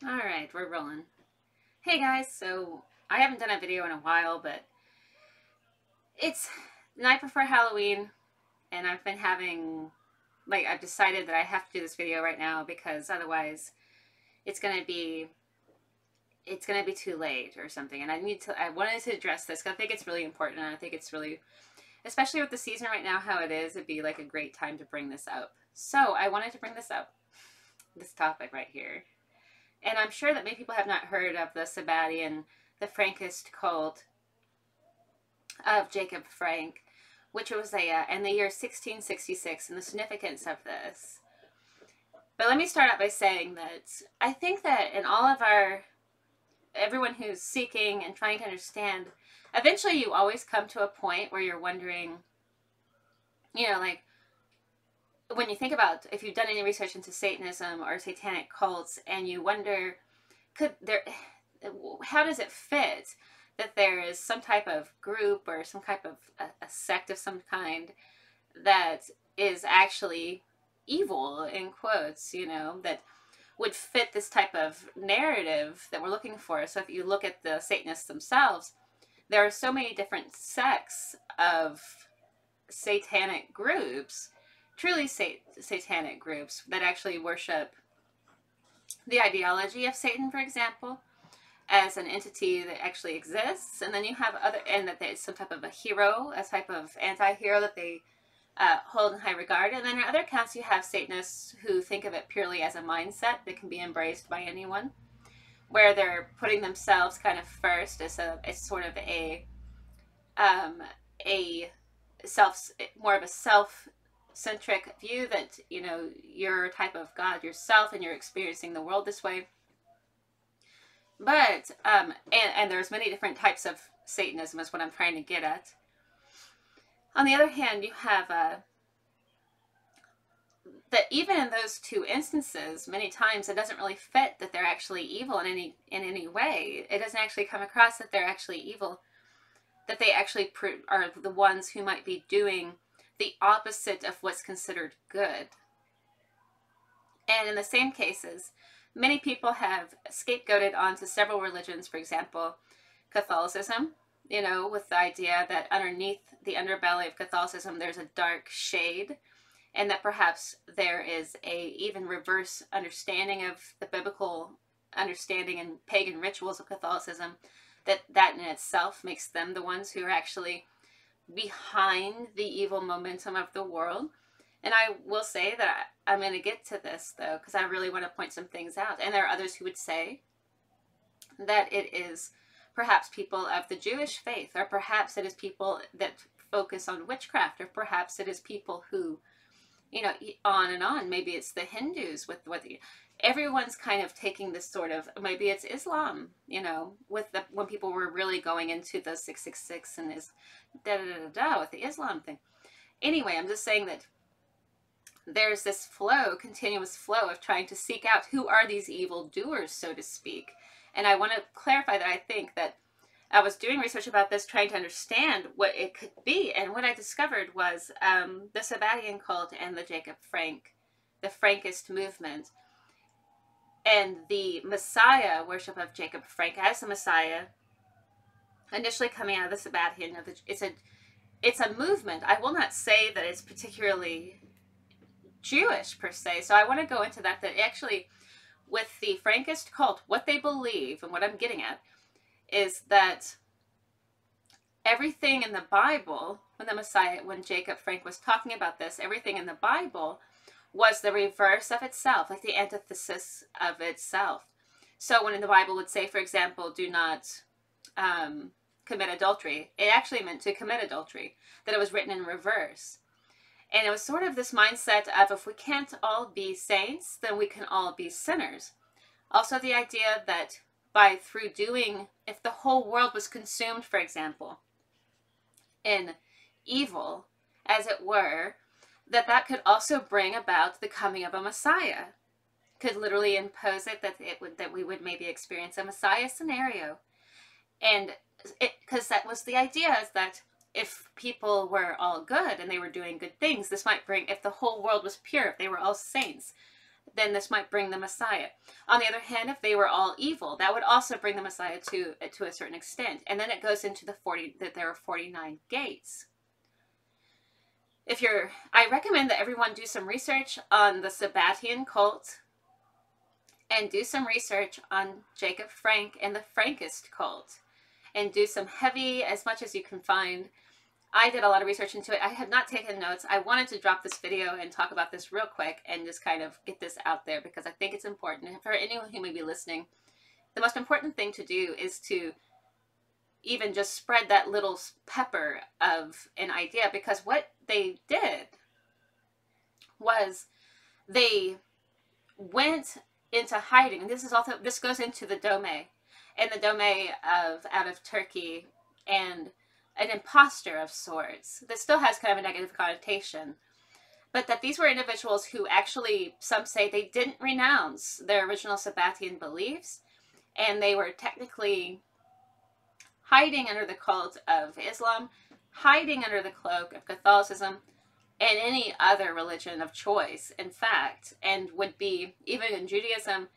Alright, we're rolling. Hey guys, so I haven't done a video in a while, but it's the night before Halloween, and I've been having, I've decided that I have to do this video right now because otherwise it's gonna be, it's gonna be too late or something, and I wanted to address this because I think it's really important, and I think it's really, especially with the season right now, how it is, it'd be like a great time to bring this up. So I wanted to bring this up, this topic right here. And I'm sure that many people have not heard of the Sabbatean, the Frankist cult of Jacob Frank, which was in the year 1666, and the significance of this. But let me start out by saying that I think that in all of everyone who's seeking and trying to understand, eventually you always come to a point where you're wondering, like when you think about if you've done any research into Satanism or satanic cults, and you wonder, how does it fit that there is some type of group or some type of a sect of some kind that is actually evil, in quotes, that would fit this type of narrative that we're looking for. So if you look at the Satanists themselves, there are so many different sects of satanic groups, truly satanic groups, that actually worship the ideology of Satan, for example, as an entity that actually exists. And then you have other, and that there's some type of a hero, a type of anti-hero that they hold in high regard. And then in other accounts, you have Satanists who think of it purely as a mindset that can be embraced by anyone, where they're putting themselves kind of first as sort of a self, more of a self-centric view that, you're a type of God yourself and you're experiencing the world this way. But and there's many different types of Satanism is what I'm trying to get at. On the other hand, you have that even in those two instances, many times it doesn't really fit that they're actually evil in any way. It doesn't actually come across that they're actually evil, that they actually are the ones who might be doing the opposite of what's considered good. And in the same cases, many people have scapegoated onto several religions, for example, Catholicism, with the idea that underneath the underbelly of Catholicism, there's a dark shade, and that perhaps there is a even reverse understanding of the biblical understanding and pagan rituals of Catholicism, that in itself makes them the ones who are actually behind the evil momentum of the world. And I will say that I'm going to get to this, though, because I really want to point some things out. And there are others who would say that it is perhaps people of the Jewish faith, or perhaps it is people that focus on witchcraft, or perhaps it is people who, on and on. Maybe it's the Hindus with what everyone's kind of taking this sort of, maybe it's Islam, with when people were really going into the 666 and is with the Islam thing. Anyway, I'm just saying that there's this continuous flow of trying to seek out who are these evil doers, so to speak. And I want to clarify that I think that I was doing research about this, trying to understand what it could be. And what I discovered was the Sabbatean cult and the the Frankist movement, and the Messiah worship of Jacob Frank as the Messiah, initially coming out of the Sabbatean. It's a movement. I will not say that it's particularly Jewish per se. So I want to go into that actually, with the Frankist cult, what they believe and what I'm getting at is that everything in the Bible, when Jacob Frank was talking about this, everything in the Bible was the reverse of itself, like the antithesis of itself. So when in the Bible would say, for example, do not commit adultery, it actually meant to commit adultery, that it was written in reverse. And it was sort of this mindset of, if we can't all be saints, then we can all be sinners. Also the idea that if the whole world was consumed, for example, in evil, as it were, that could also bring about the coming of a Messiah. Could literally impose it, that we would maybe experience a Messiah scenario. And because that was the idea, is that if people were all good and they were doing good things, this might bring, if the whole world was pure, if they were all saints, then this might bring the Messiah. On the other hand, if they were all evil, that would also bring the Messiah to a certain extent. And then it goes into that there are 49 gates. I recommend that everyone do some research on the Sabbatean cult and do some research on Jacob Frank and the Frankist cult and do some heavy, as much as you can find. I did a lot of research into it. I had not taken notes. I wanted to drop this video and talk about this real quick and just kind of get this out there because I think it's important. And for anyone who may be listening, the most important thing to do is to even just spread that little pepper of an idea, because what they did was they went into hiding. And this goes into the Dome, and the Dome out of Turkey, and an imposter of sorts that still has kind of a negative connotation, but that these were individuals who actually, some say, they didn't renounce their original Sabbatean beliefs, and they were technically hiding under the cult of Islam, hiding under the cloak of Catholicism, and any other religion of choice, in fact, and would be, even in Judaism,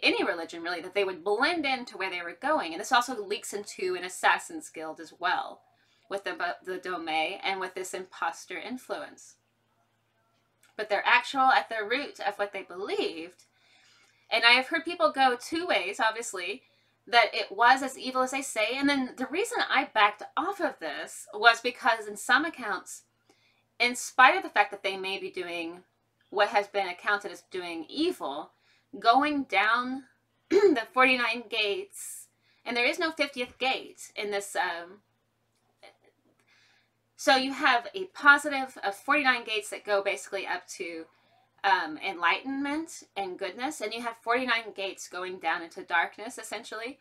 any religion really, that they would blend into where they were going. And this also leaks into an assassin's guild as well, with the Dome and with this imposter influence. But they're actual at the root of what they believed. And I have heard people go two ways, obviously, that it was as evil as they say. And then the reason I backed off of this was because in some accounts, in spite of the fact that they may be doing what has been accounted as doing evil, going down the 49 gates, and there is no 50th gate in this. So you have a positive of 49 gates that go basically up to enlightenment and goodness, and you have 49 gates going down into darkness, essentially,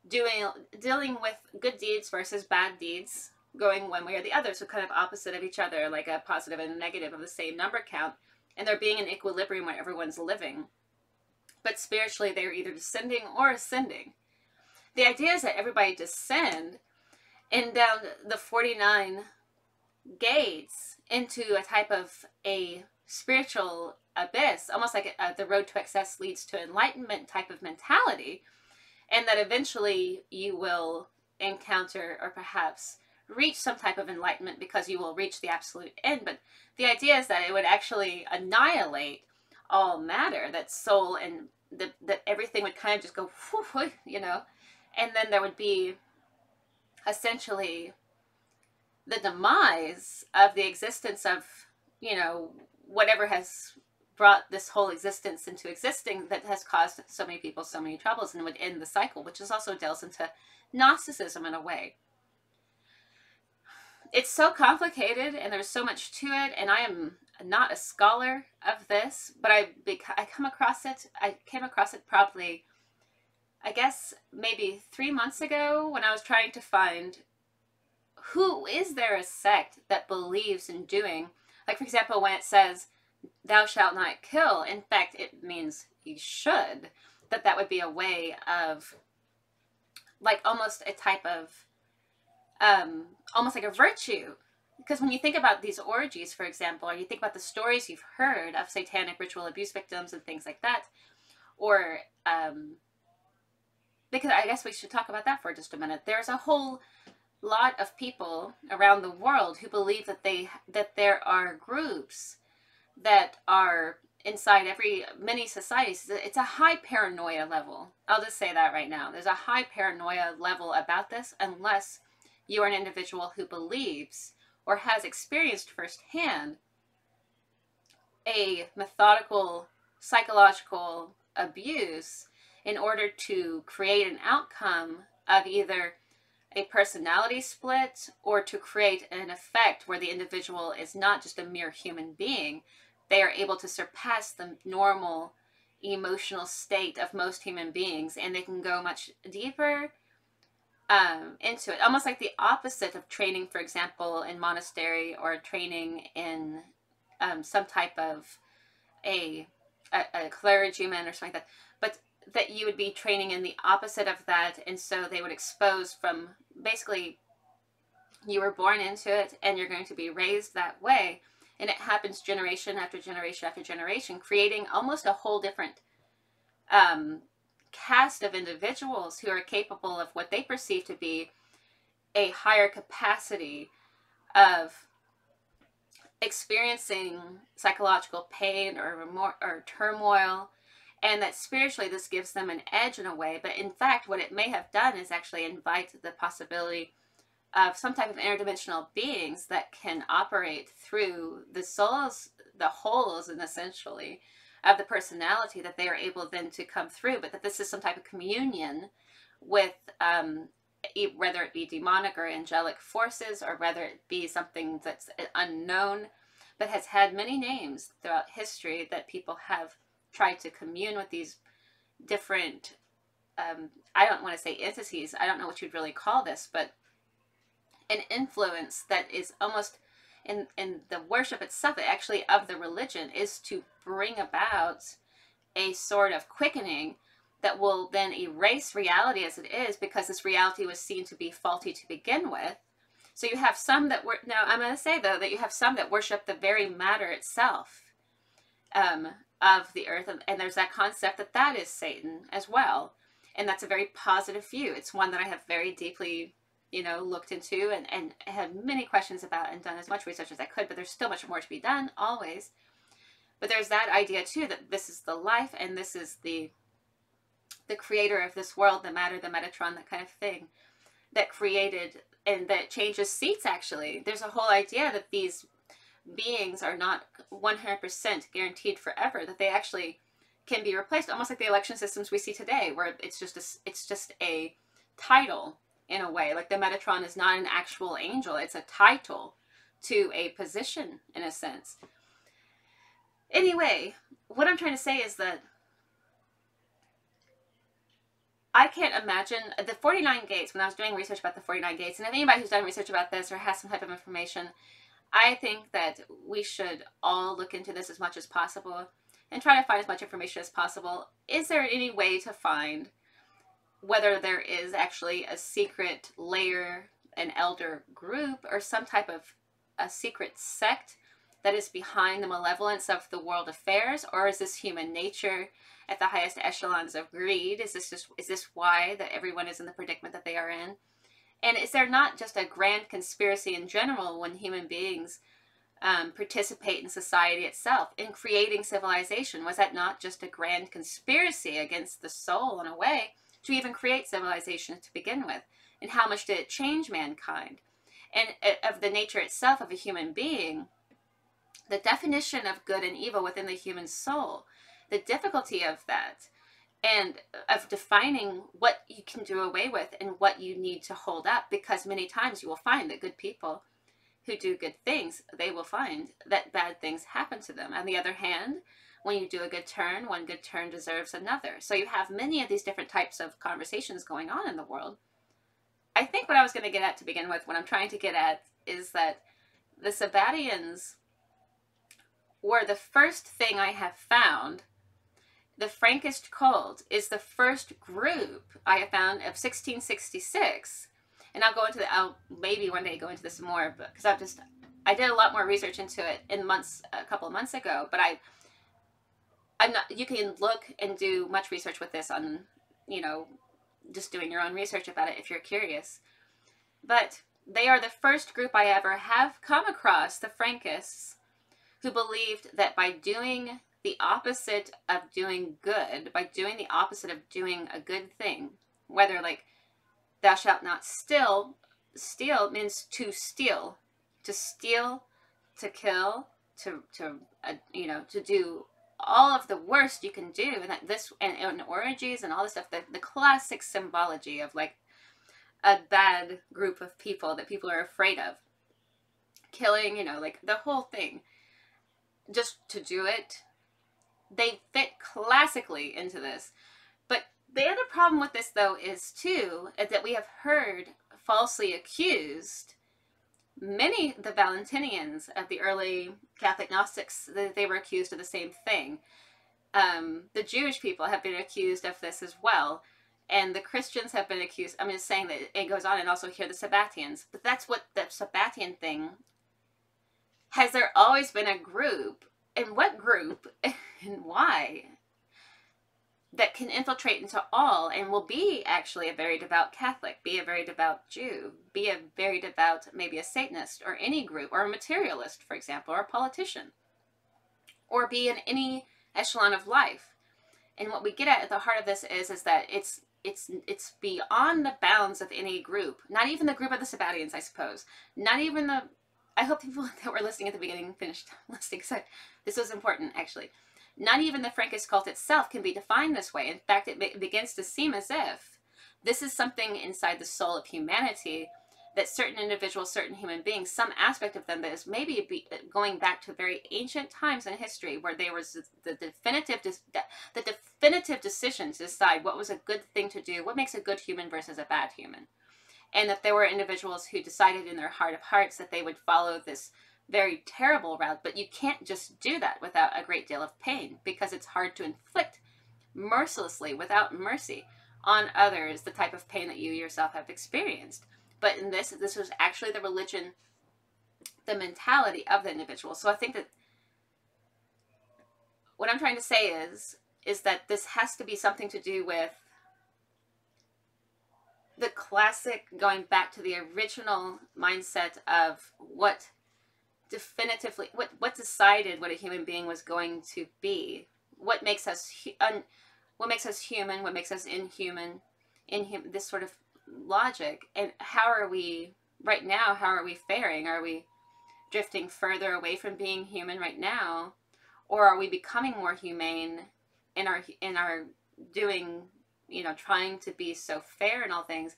dealing with good deeds versus bad deeds, going one way or the other, so kind of opposite of each other, like a positive and a negative of the same number count, and they're being in equilibrium where everyone's living. But spiritually, they're either descending or ascending. The idea is that everybody descend and down the 49 gates into a type of a spiritual abyss, almost like the road to excess leads to enlightenment type of mentality, and that eventually you will encounter or perhaps reach some type of enlightenment because you will reach the absolute end. But the idea is that it would actually annihilate all matter, that soul, and that everything would kind of just go, you know, and then there would be essentially the demise of the existence of, you know, whatever has brought this whole existence into existing that has caused so many people so many troubles, and would end the cycle, which is also delves into Gnosticism in a way. It's so complicated and there's so much to it, and I am not a scholar of this, but I came across it probably, I guess, maybe 3 months ago, when I was trying to find who is there a sect that believes in doing, like, for example, when it says thou shalt not kill, in fact it means you should, that would be a way of, like, almost a type of almost like a virtue. Because when you think about these orgies, for example, or you think about the stories you've heard of satanic ritual abuse victims and things like that, or because I guess we should talk about that for just a minute. There's a whole lot of people around the world who believe that there are groups that are inside many societies. It's a high paranoia level. I'll just say that right now. There's a high paranoia level about this, unless you are an individual who believes or has experienced firsthand a methodical psychological abuse in order to create an outcome of either a personality split or to create an effect where the individual is not just a mere human being. They are able to surpass the normal emotional state of most human beings, and they can go much deeper into it, almost like the opposite of training, for example, in monastery, or training in some type of a clergyman or something like that, but that you would be training in the opposite of that. And so they would expose from, basically, you were born into it and you're going to be raised that way, And it happens generation after generation after generation, creating almost a whole different cast of individuals who are capable of what they perceive to be a higher capacity of experiencing psychological pain or turmoil, and that spiritually this gives them an edge in a way. But in fact, what it may have done is actually invite the possibility of some type of interdimensional beings that can operate through the souls, the holes, and essentially of the personality, that they are able then to come through. But that this is some type of communion with whether it be demonic or angelic forces, or whether it be something that's unknown, but has had many names throughout history, that people have tried to commune with these different, I don't want to say entities, I don't know what you'd really call this, but an influence that is almost in the worship itself, actually, of the religion, is to bring about a sort of quickening that will then erase reality as it is, because this reality was seen to be faulty to begin with. So you have some that were, now I'm going to say though, that you have some that worship the very matter itself of the earth, and there's that concept that that is Satan as well. And that's a very positive view. It's one that I have very deeply, looked into and had many questions about, and done as much research as I could, but there's still much more to be done, always. But there's that idea too, that this is the life, and this is the creator of this world, the matter, the Metatron, that kind of thing, that created, and that changes seats, actually. There's a whole idea that these beings are not 100% guaranteed forever, that they actually can be replaced, almost like the election systems we see today, where it's just a title, in a way. Like the Metatron is not an actual angel, it's a title to a position, in a sense. Anyway, what I'm trying to say is that I can't imagine the 49 gates. When I was doing research about the 49 gates, and if anybody who's done research about this or has some type of information, I think that we should all look into this as much as possible and try to find as much information as possible. Is there any way to find whether there is actually a secret layer, an elder group, or some type of a secret sect that is behind the malevolence of the world affairs? Or is this human nature at the highest echelons of greed? Is this why that everyone is in the predicament that they are in? And is there not just a grand conspiracy in general when human beings participate in society itself, in creating civilization? Was that not just a grand conspiracy against the soul, in a way, to even create civilization to begin with? And how much did it change mankind? And of the nature itself of a human being, the definition of good and evil within the human soul, the difficulty of that, and of defining what you can do away with and what you need to hold up, because many times you will find that good people who do good things, they will find that bad things happen to them. On the other hand, when you do a good turn, one good turn deserves another. So you have many of these different types of conversations going on in the world. I think what I was going to get at to begin with, what I'm trying to get at, is that the Sabbateans were the first thing I have found. The Frankist cult is the first group I have found of 1666, and I'll maybe one day go into this more, because I did a lot more research into it a couple of months ago, but I'm not. You can look and do much research with this on, just doing your own research about it if you're curious. But they are the first group I ever have come across, the Frankists, who believed that by doing the opposite of doing good, by doing the opposite of doing a good thing, whether like thou shalt not steal means to steal, to kill, to do all of the worst you can do, and that this and orgies and all this stuff, the classic symbology of like a bad group of people that people are afraid of killing, like the whole thing, just to do it. They fit classically into this. But the other problem with this, though, is that we have heard falsely accused many, the Valentinians of the early Catholic Gnostics, they were accused of the same thing. The Jewish people have been accused of this as well. And the Christians have been accused. I'm just saying that it goes on, and also here the Sabbateans. But that's what the Sabbatean thing Has there always been a group, and what group, and why, that can infiltrate into all and will be actually a very devout Catholic, be a very devout Jew, be a very devout, maybe a Satanist, or any group, or a materialist, for example, or a politician, or be in any echelon of life. And what we get at the heart of this is that it's beyond the bounds of any group, not even the group of the Sabbateans, I suppose, not even the, I hope people that were listening at the beginning finished listening, because this was important, actually. Not even the Frankist cult itself can be defined this way. In fact, it begins to seem as if this is something inside the soul of humanity, that certain individuals, certain human beings, some aspect of them that is maybe going back to very ancient times in history, where there was the definitive decision to decide what was a good thing to do, what makes a good human versus a bad human. And that there were individuals who decided in their heart of hearts that they would follow this very terrible route. But you can't just do that without a great deal of pain, because it's hard to inflict mercilessly, without mercy, on others the type of pain that you yourself have experienced. But in this was actually the religion, the mentality of the individual. So I think that what I'm trying to say is that this has to be something to do with the classic, going back to the original mindset of what definitively, what decided what a human being was going to be, what makes us human, what makes us inhuman, this sort of logic. And how are we right now? How are we faring? Are we drifting further away from being human right now, or are we becoming more humane in our doing, trying to be so fair in all things?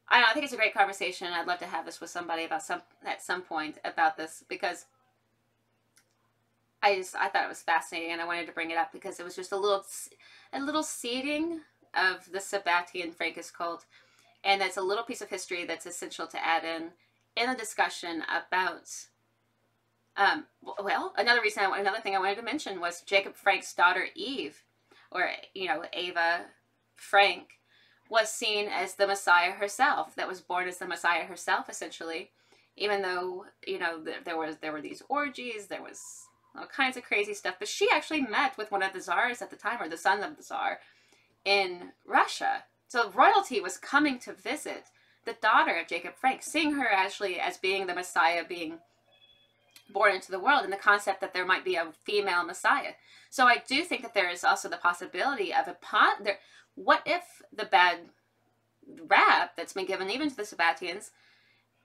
I don't know, I think it's a great conversation. I'd love to have this with somebody at some point about this, because I thought it was fascinating, and I wanted to bring it up because it was just a little seeding of the Sabbatean Frankist cult, and that's a little piece of history that's essential to add in a discussion about. Well, another thing I wanted to mention was Jacob Frank's daughter Eve, or Ava Frank, was seen as the Messiah herself, that was born as the Messiah herself, essentially, even though, there were these orgies, there was all kinds of crazy stuff, but she actually met with one of the czars at the time, or the son of the czar, in Russia. So royalty was coming to visit the daughter of Jacob Frank, seeing her actually as being the Messiah, being born into the world, and the concept that there might be a female Messiah. So I do think that there is also the possibility of what if the bad rap that's been given even to the Sabbateans,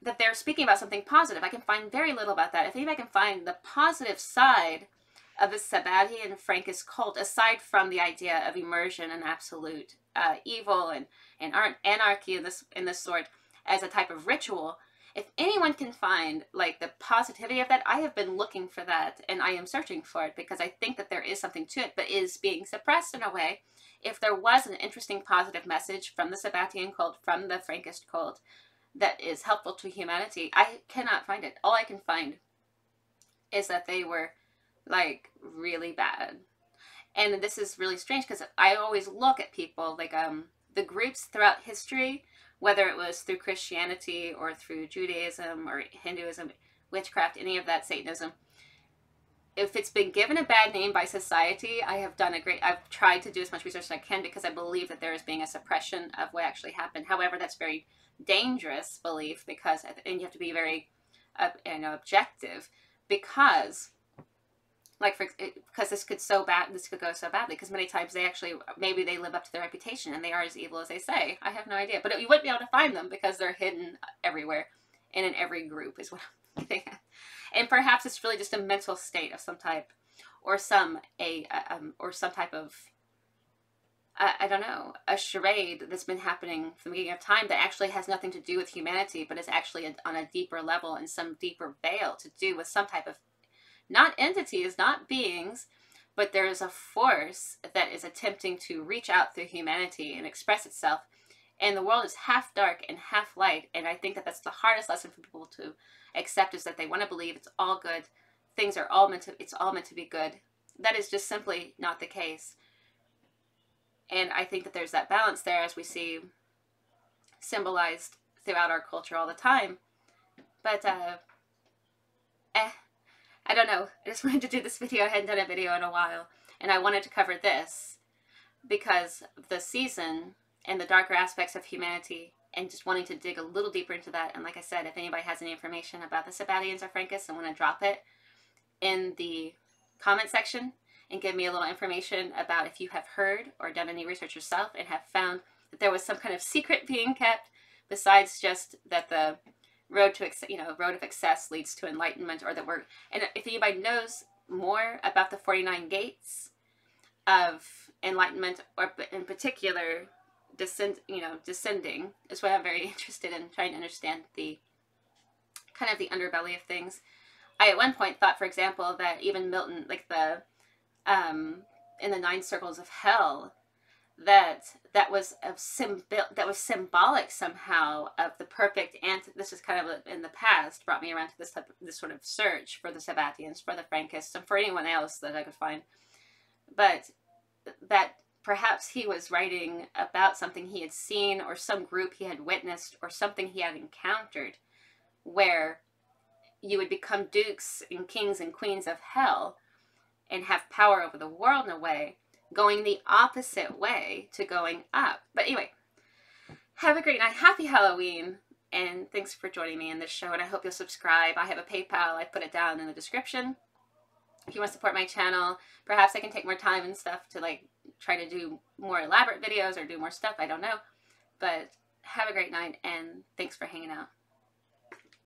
that they're speaking about something positive? I can find very little about that. If I can find the positive side of the Sabbatean Frankist cult, aside from the idea of immersion and absolute evil and anarchy in this sort as a type of ritual, if anyone can find like the positivity of that, I have been looking for that, and I am searching for it, because I think that there is something to it, but is being suppressed in a way. If there was an interesting positive message from the Sabbatean cult, from the Frankist cult, that is helpful to humanity, I cannot find it. All I can find is that they were like really bad. And this is really strange, because I always look at people like the groups throughout history, whether it was through Christianity or through Judaism or Hinduism, witchcraft, any of that, Satanism. If it's been given a bad name by society, I've tried to do as much research as I can, because I believe that there is being a suppression of what actually happened. However, that's very dangerous belief, and you have to be very objective, because this could go so badly, because many times maybe they live up to their reputation and they are as evil as they say. I have no idea, but you wouldn't be able to find them, because they're hidden everywhere and in every group, is what I'm thinking. And perhaps it's really just a mental state of some type, or some type of, I don't know, a charade that's been happening from the beginning of time, that actually has nothing to do with humanity, but is actually on a deeper level, and some deeper veil to do with some type of, not entities, not beings, but there is a force that is attempting to reach out through humanity and express itself. And the world is half dark and half light. And I think that that's the hardest lesson for people to accept, is that they want to believe it's all good. It's all meant to be good. That is just simply not the case. And I think that there's that balance there, as we see symbolized throughout our culture all the time. But I don't know. I just wanted to do this video. I hadn't done a video in a while. And I wanted to cover this because of the season and the darker aspects of humanity and just wanting to dig a little deeper into that. And like I said, if anybody has any information about the Sabbateans or Frankists, I want to drop it in the comment section and give me a little information about if you have heard or done any research yourself and have found that there was some kind of secret being kept besides just that the road to road of excess leads to enlightenment, or that we're, and if anybody knows more about the 49 gates of enlightenment, or in particular descending, is what I'm very interested in, trying to understand the kind of the underbelly of things. I at one point thought, for example, that even Milton, like the in the 9 circles of hell, that was symbolic somehow of the perfect, and this is kind of in the past brought me around to this sort of search for the Sabbateans, for the Frankists, and for anyone else that I could find, but that perhaps he was writing about something he had seen, or some group he had witnessed, or something he had encountered, where you would become dukes and kings and queens of hell and have power over the world in a way, going the opposite way to going up. But anyway, have a great night. Happy Halloween. And thanks for joining me in this show. And I hope you'll subscribe. I have a PayPal. I put it down in the description. If you want to support my channel, perhaps I can take more time and stuff to like try to do more elaborate videos or do more stuff. I don't know. But have a great night, and thanks for hanging out.